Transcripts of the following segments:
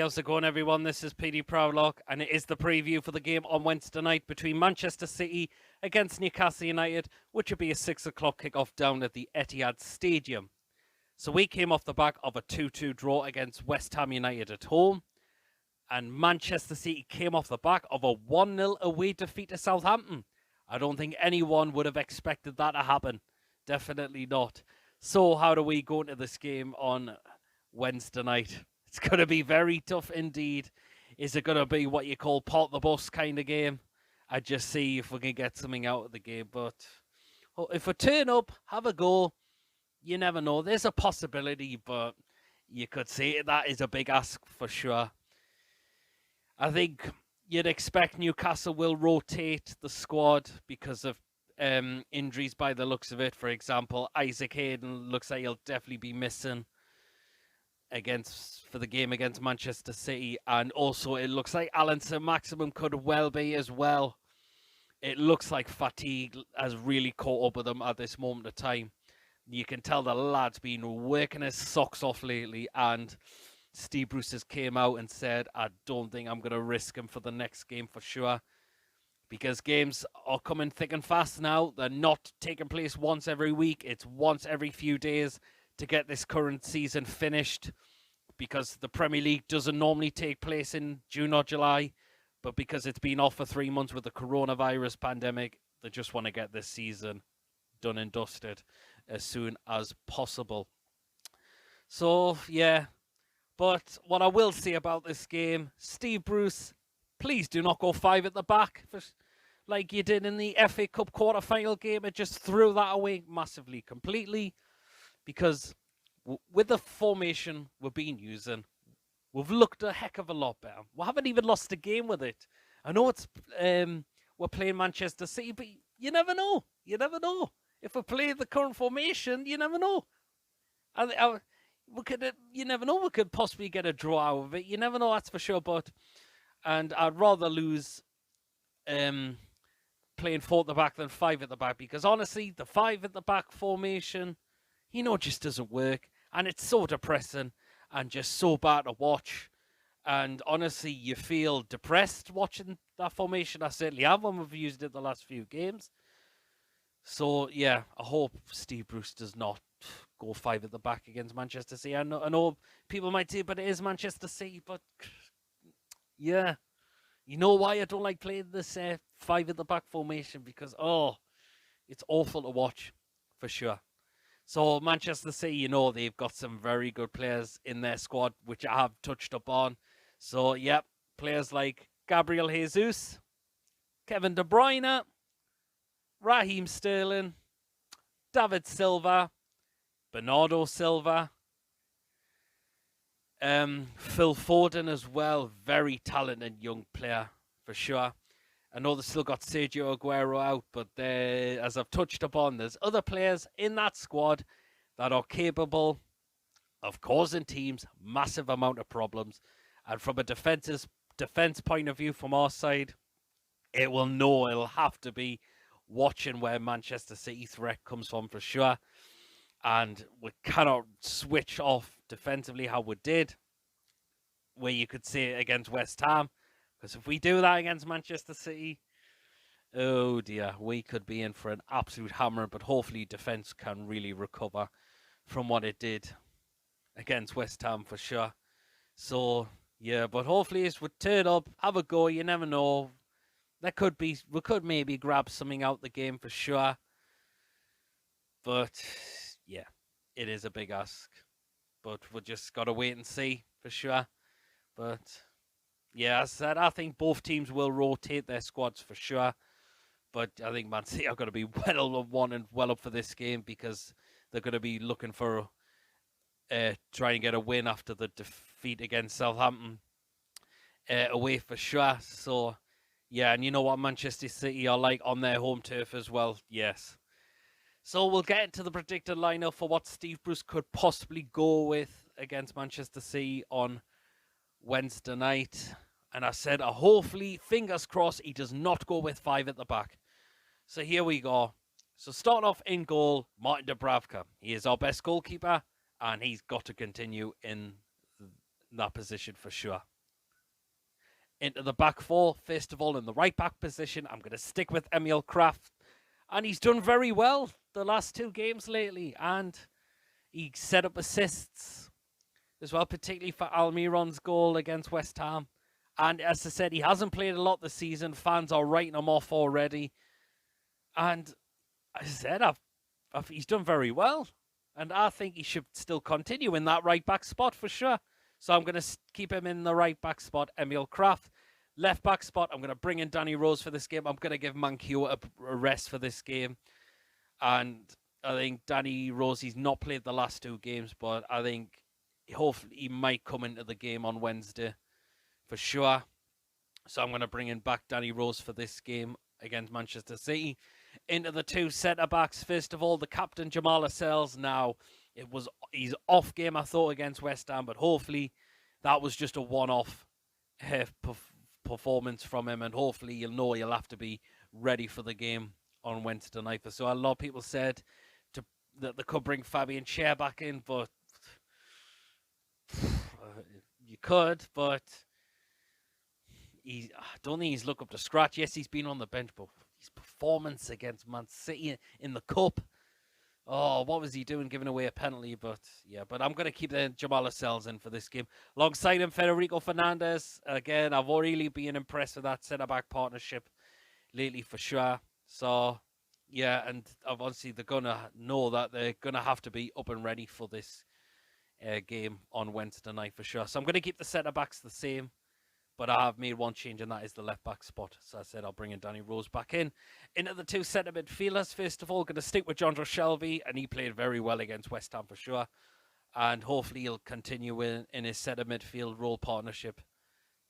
how's it going, everyone? This is PD Proudlock, and it is the preview for the game on Wednesday night between Manchester City against Newcastle United, which will be a 6 o'clock kickoff down at the Etihad Stadium. So we came off the back of a 2-2 draw against West Ham United at home, and Manchester City came off the back of a 1-0 away defeat to Southampton. I don't think anyone would have expected that to happen. Definitely not. So how do we go into this game on Wednesday night? It's going to be very tough indeed. Is it going to be what you call pot the bus kind of game? I just see if we can get something out of the game. But if we turn up, have a go, you never know. There's a possibility, but you could say that is a big ask for sure. I think you'd expect Newcastle will rotate the squad because of injuries by the looks of it. For example, Isaac Hayden looks like he'll definitely be missing for the game against Manchester City, and also it looks like Alan Saint-Maximin could well be as well. It looks like fatigue has really caught up with him at this moment of time. You can tell the lad's been working his socks off lately, and Steve Bruce has came out and said, I don't think I'm going to risk him for the next game for sure, because games are coming thick and fast now. They're not taking place once every week. It's once every few days to get this current season finished, because the Premier League doesn't normally take place in June or July, but because it's been off for 3 months with the coronavirus pandemic, they just want to get this season done and dusted as soon as possible. So, yeah. But what I will say about this game, Steve Bruce, please do not go 5 at the back like you did in the FA Cup quarter-final game. It just threw that away massively, completely. Because with the formation we've been using, we've looked a heck of a lot better. We haven't even lost a game with it. I know it's we're playing Manchester City, but you never know. You never know. If we play the current formation, you never know. You never know. We could possibly get a draw out of it. You never know, that's for sure. And I'd rather lose playing 4 at the back than 5 at the back, because honestly, the 5 at the back formation, just doesn't work, and it's so depressing and just so bad to watch. And honestly, you feel depressed watching that formation. I certainly have when we've used it the last few games. So yeah, I hope Steve Bruce does not go 5 at the back against Manchester City. I know people might say, but it is Manchester City. But yeah, you know why I don't like playing this 5 at the back formation? Because it's awful to watch for sure. So Manchester City, they've got some very good players in their squad, which I have touched upon. So, yep, players like Gabriel Jesus, Kevin De Bruyne, Raheem Sterling, David Silva, Bernardo Silva, Phil Foden as well. Very talented young player for sure. I know they've still got Sergio Aguero out, but as I've touched upon, there's other players in that squad that are capable of causing teams massive amount of problems. And from a defense point of view from our side, it'll have to be watching where Manchester City threat comes from for sure. And we cannot switch off defensively how we did, where you could say it against West Ham. Because if we do that against Manchester City, oh dear, we could be in for an absolute hammer. But hopefully defence can really recover from what it did against West Ham for sure. So, yeah, but hopefully as we turn up, have a go. You never know. We could maybe grab something out the game for sure. But, yeah, it is a big ask. But we just got to wait and see for sure. But yeah, as I said, I think both teams will rotate their squads for sure. But I think Man City are going to be well up for this game, because they're going to be looking for trying to get a win after the defeat against Southampton away for sure. So, yeah, and you know what Manchester City are like on their home turf as well. Yes. So we'll get into the predicted lineup for what Steve Bruce could possibly go with against Manchester City on Wednesday night. And I said, hopefully, fingers crossed, he does not go with 5 at the back. So here we go. So starting off in goal, Martin Dubravka. He is our best goalkeeper, and he's got to continue in that position for sure. Into the back four, first of all, in the right back position, I'm going to stick with Emil Kraft. And he's done very well the last 2 games lately. And he set up assists as well, particularly for Almiron's goal against West Ham. And as I said, he hasn't played a lot this season. Fans are writing him off already. And as I said, he's done very well. And I think he should still continue in that right back spot for sure. So I'm going to keep him in the right back spot, Emil Kraft. Left back spot, I'm going to bring in Danny Rose for this game. I'm going to give Mankiw a rest for this game. And I think Danny Rose, he's not played the last 2 games, but I think hopefully he might come into the game on Wednesday for sure. So I'm going to bring in back Danny Rose for this game against Manchester City. Into the 2 centre-backs. First of all, the captain, Jamal Lascelles. Now, he's off game, I thought, against West Ham, but hopefully that was just a one-off performance from him, and hopefully you'll have to be ready for the game on Wednesday night. So a lot of people said that they could bring Fabian Schär back in, but you could, but I don't think he's looked up to scratch. Yes, he's been on the bench, but his performance against Man City in the Cup, oh, what was he doing, giving away a penalty? But yeah, but I'm going to keep the Jamal Lascelles in for this game. Alongside him, Federico Fernandez. Again, I've really been impressed with that centre-back partnership lately for sure. So, yeah, and obviously they're going to know that they're going to have to be up and ready for this game on Wednesday night for sure. So I'm going to keep the centre-backs the same. But I have made one change, and that is the left-back spot. So I said I'll bring in Danny Rose back in. Into the 2 centre midfielders, first of all, going to stick with John Shelby, and he played very well against West Ham for sure. And hopefully he'll continue in his centre midfield role partnership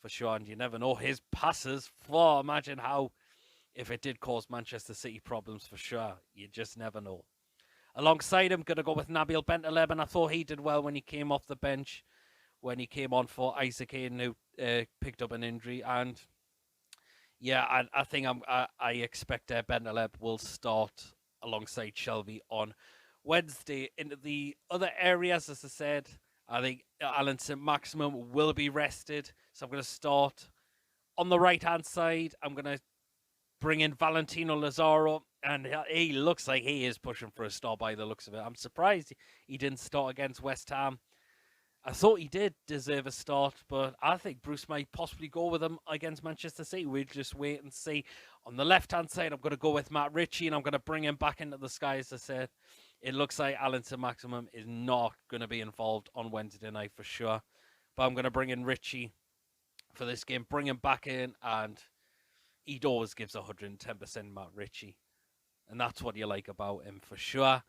for sure. And you never know, his passes, imagine how, if it did cause Manchester City problems for sure. You just never know. Alongside him, going to go with Nabil Bentaleb, and I thought he did well when he came off the bench, when he came on for Isaac Hayden, who picked up an injury. And yeah, I think I expect Bentaleb will start alongside Shelby on Wednesday. Into the other areas, as I said, I think Alan St-Maximin will be rested. So I'm going to start on the right-hand side. I'm going to bring in Valentino Lazaro, and he looks like he is pushing for a start by the looks of it. I'm surprised he didn't start against West Ham. I thought he did deserve a start, but I think Bruce might possibly go with him against Manchester City. We'll just wait and see. On the left-hand side, I'm going to go with Matt Ritchie, and I'm going to bring him back into the sky, as I said. It looks like Alan St-Maximin is not going to be involved on Wednesday night for sure. But I'm going to bring in Ritchie for this game, bring him back in, and he always gives 110%, Matt Ritchie. And that's what you like about him for sure.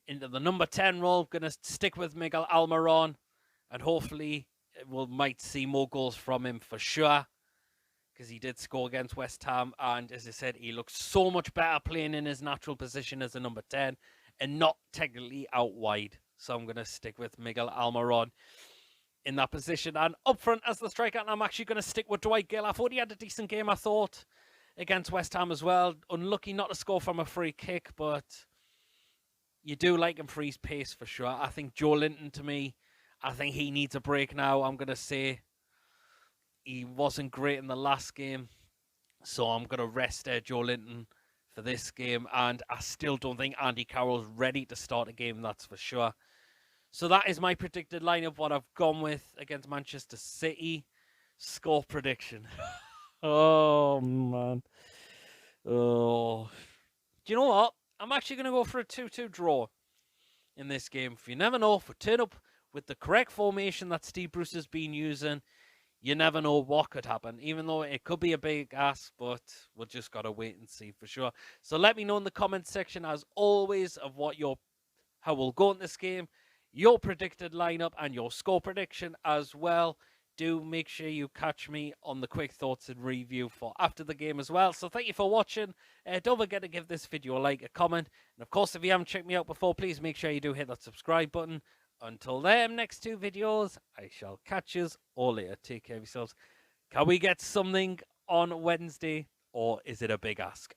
Into the number 10 role, going to stick with Miguel Almiron. And hopefully we might see more goals from him for sure, because he did score against West Ham. And as I said, he looks so much better playing in his natural position as a number 10 and not technically out wide. So I'm going to stick with Miguel Almiron in that position. And up front as the striker, I'm actually going to stick with Dwight Gill. I thought he had a decent game, I thought, against West Ham as well. Unlucky not to score from a free kick, but you do like him for his pace for sure. I think Joe Linton, to me, I think he needs a break now. I'm going to say he wasn't great in the last game. So I'm going to rest Joe Linton for this game. And I still don't think Andy Carroll's ready to start a game, that's for sure. So that is my predicted lineup, what I've gone with against Manchester City. Score prediction. Oh, man. Oh. Do you know what? I'm actually going to go for a 2-2 draw in this game. If you never know, if we turn up with the correct formation that Steve Bruce has been using, you never know what could happen. Even though it could be a big ask, but we'll just got to wait and see for sure. So let me know in the comment section, as always, of how we'll go in this game, your predicted lineup, and your score prediction as well. Do make sure you catch me on the quick thoughts and review for after the game as well. So thank you for watching. Don't forget to give this video a like, a comment. And of course, if you haven't checked me out before, please make sure you do hit that subscribe button. Until then, next 2 videos, I shall catch you all later. Take care of yourselves. Can we get something on Wednesday, or is it a big ask?